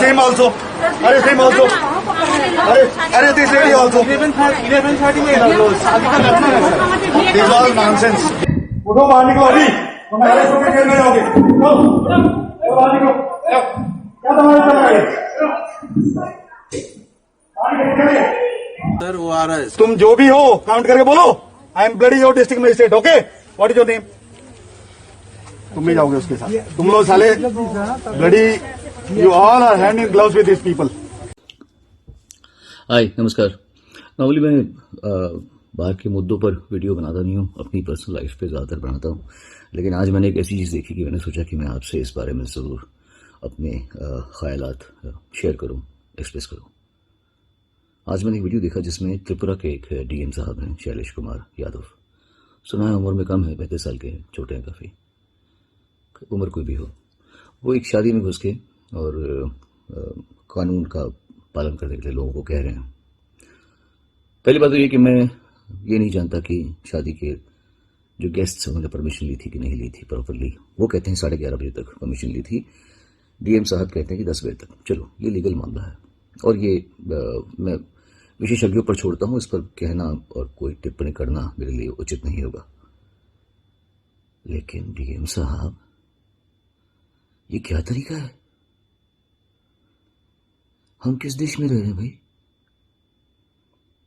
same also. अरे same also. अरे this lady also. 11:30 में शादी का रखना है sir. This is all nonsense. उठो बाहर निकलो अभी. तुम अरेस्ट होकर जेल में जाओगे. उठो बाहर निकलो. क्या तुम्हारा चल रहा है? सर वो आ रहा है. तुम जो भी हो काउंट करके बोलो. I am bloody your district magistrate. Okay, what is your name? तुम भी जाओगे उसके साथ. तुम लोग साले bloody, you all are hand in gloves with this people. Hi, नमस्कार. नॉर्मली मैं बाहर के मुद्दों पर वीडियो बनाता नहीं हूँ, अपनी पर्सनल लाइफ पे ज़्यादातर बनाता हूँ. लेकिन आज मैंने एक ऐसी चीज़ देखी कि मैंने सोचा कि मैं आपसे इस बारे में ज़रूर अपने ख्यालात शेयर करूँ, एक्सप्रेस करूँ. आज मैंने एक वीडियो देखा जिसमें त्रिपुरा के एक डीएम साहब हैं, शैलेश कुमार यादव. सुना है उम्र में कम है, 35 साल के हैं, छोटे हैं काफ़ी. उम्र कोई भी हो, वो एक शादी में घुस के और कानून का पालन करने के लिए लोगों को कह रहे हैं. पहली बात तो ये कि मैं ये नहीं जानता कि शादी के जो गेस्ट्स उन्होंने परमिशन ली थी कि नहीं ली थी प्रॉपरली. वो कहते हैं 11:30 बजे तक परमिशन ली थी. डीएम साहब कहते हैं कि 10 बजे तक. चलो, ये लीगल मामला है और ये मैं विशेषज्ञों पर छोड़ता हूँ. इस पर कहना और कोई टिप्पणी करना मेरे लिए उचित नहीं होगा. लेकिन डीएम साहब, ये क्या तरीका है? हम किस देश में रह रहे हैं भाई?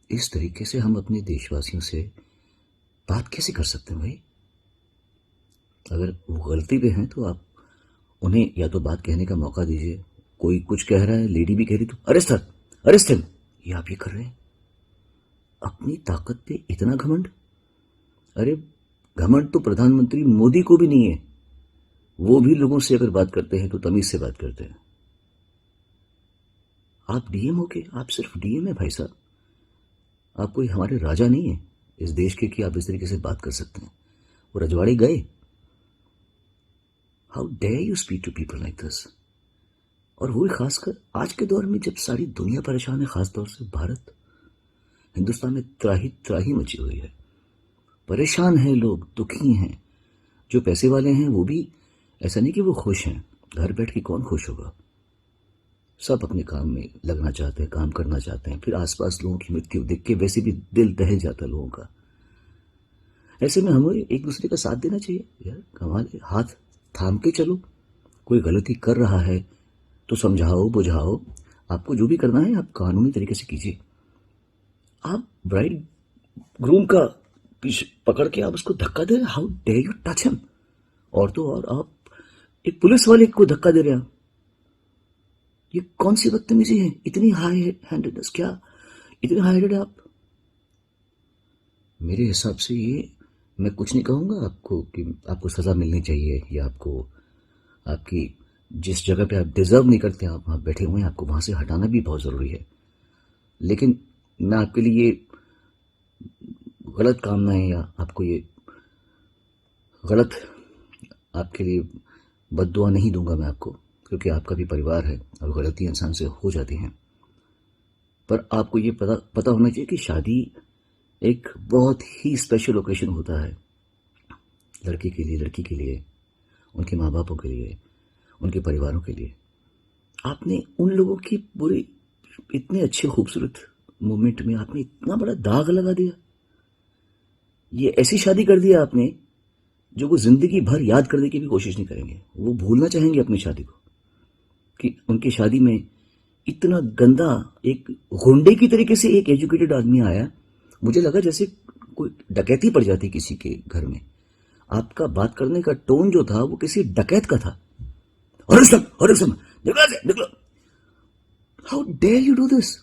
इस तरीके से हम अपने देशवासियों से बात कैसे कर सकते हैं भाई? अगर वो गलती पे हैं तो आप उन्हें या तो बात कहने का मौका दीजिए. कोई कुछ कह रहा है, लेडी भी कह रही, तो अरेस्ट हर, अरेस्ट हिम. ये आप ये कर रहे हैं? अपनी ताकत पे इतना घमंड? अरे घमंड तो प्रधानमंत्री मोदी को भी नहीं है. वो भी लोगों से अगर बात करते हैं तो तमीज से बात करते हैं. आप डीएम हो के, आप सिर्फ डीएम है भाई साहब. आप कोई हमारे राजा नहीं है इस देश के कि आप इस तरीके से बात कर सकते हैं. वो रजवाड़े गए. How dare you speak to people like this? और वो खासकर आज के दौर में जब सारी दुनिया परेशान है, खासतौर से भारत, हिंदुस्तान में त्राही त्राही मची हुई है. परेशान हैं लोग, दुखी हैं. जो पैसे वाले हैं वो भी ऐसा नहीं कि वो खुश हैं. घर बैठ के कौन खुश होगा? सब अपने काम में लगना चाहते हैं, काम करना चाहते हैं. फिर आसपास लोगों की मृत्यु देख के वैसे भी दिल दहल जाता है लोगों का. ऐसे में हमें एक दूसरे का साथ देना चाहिए यार. हमारे हाथ थाम के चलो. कोई गलती कर रहा है तो समझाओ, बुझाओ. आपको जो भी करना है आप कानूनी तरीके से कीजिए. आप ब्राइड ग्रूम का पीछे पकड़ के आप उसको धक्का दे रहे. How dare you touch him? और तो और आप एक पुलिस वाले को धक्का दे रहे हैं. ये कौन सी बदतमीजी है? इतनी हाई हैंडेडनेस? क्या इतने हाई हैंडेड आप? मेरे हिसाब से ये, मैं कुछ नहीं कहूंगा आपको कि आपको सजा मिलनी चाहिए या आपको आपकी जिस जगह पे आप डिजर्व नहीं करते आप वहां बैठे हुए हैं, आपको वहां से हटाना भी बहुत जरूरी है. लेकिन मैं आपके लिए गलत कामनाएं या आपको ये गलत आपके लिए बद्दुआ नहीं दूंगा मैं आपको, क्योंकि आपका भी परिवार है और गलती इंसान से हो जाती हैं. पर आपको ये पता होना चाहिए कि शादी एक बहुत ही स्पेशल ओकेजन होता है लड़के के लिए, लड़की के लिए, उनके माँ बापों के लिए, उनके परिवारों के लिए. आपने उन लोगों की पूरी इतने अच्छे खूबसूरत मोमेंट में आपने इतना बड़ा दाग लगा दिया. ये ऐसी शादी कर दिया आपने जो वो जिंदगी भर याद करने की भी कोशिश नहीं करेंगे. वो भूलना चाहेंगे अपनी शादी को कि उनकी शादी में इतना गंदा एक गुंडे की तरीके से एक एजुकेटेड आदमी आया. मुझे लगा जैसे कोई डकैती पड़ जाती किसी के घर में. आपका बात करने का टोन जो था वो किसी डकैत का था. निकलो. How dare you do this?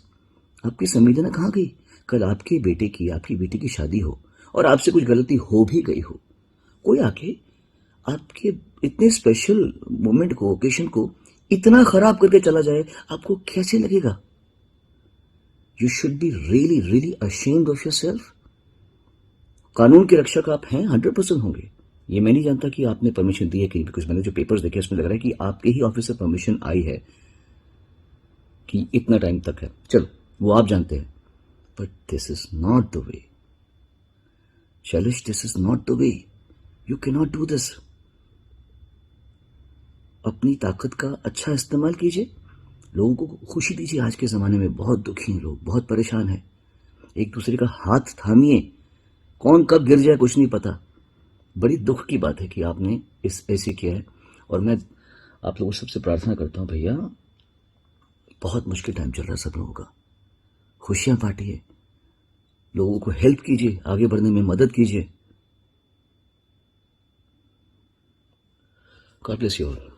आपकी संवेदना कहां गई? कल आपके बेटे की, आपकी बेटी की शादी हो और आपसे कुछ गलती हो भी गई हो, कोई आके आपके इतने स्पेशल मोमेंट को, ओकेशन को इतना खराब करके चला जाए, आपको कैसे लगेगा? You should be really really ashamed of yourself. कानून के रक्षक आप हैं, 100% होंगे. ये मैं नहीं जानता कि आपने परमिशन दी है कि, बिकॉज मैंने जो पेपर्स देखे उसमें लग रहा है कि आपके ही ऑफिस से परमिशन आई है कि इतना टाइम तक है. चलो, वो आप जानते हैं. But this is not the way. Shailesh, this is not the way. You can not do this. अपनी ताकत का अच्छा इस्तेमाल कीजिए. लोगों को खुशी दीजिए। आज के ज़माने में बहुत दुखी हैं लोग, बहुत परेशान हैं। एक दूसरे का हाथ थामिए, कौन कब गिर जाए कुछ नहीं पता। बड़ी दुख की बात है कि आपने ऐसे किया है। और मैं आप लोगों से सबसे प्रार्थना करता हूँ भैया, बहुत मुश्किल टाइम चल रहा है सब लोगों का, खुशियाँ बांटिए, लोगों को हेल्प कीजिए, आगे बढ़ने में मदद कीजिए। God bless you all.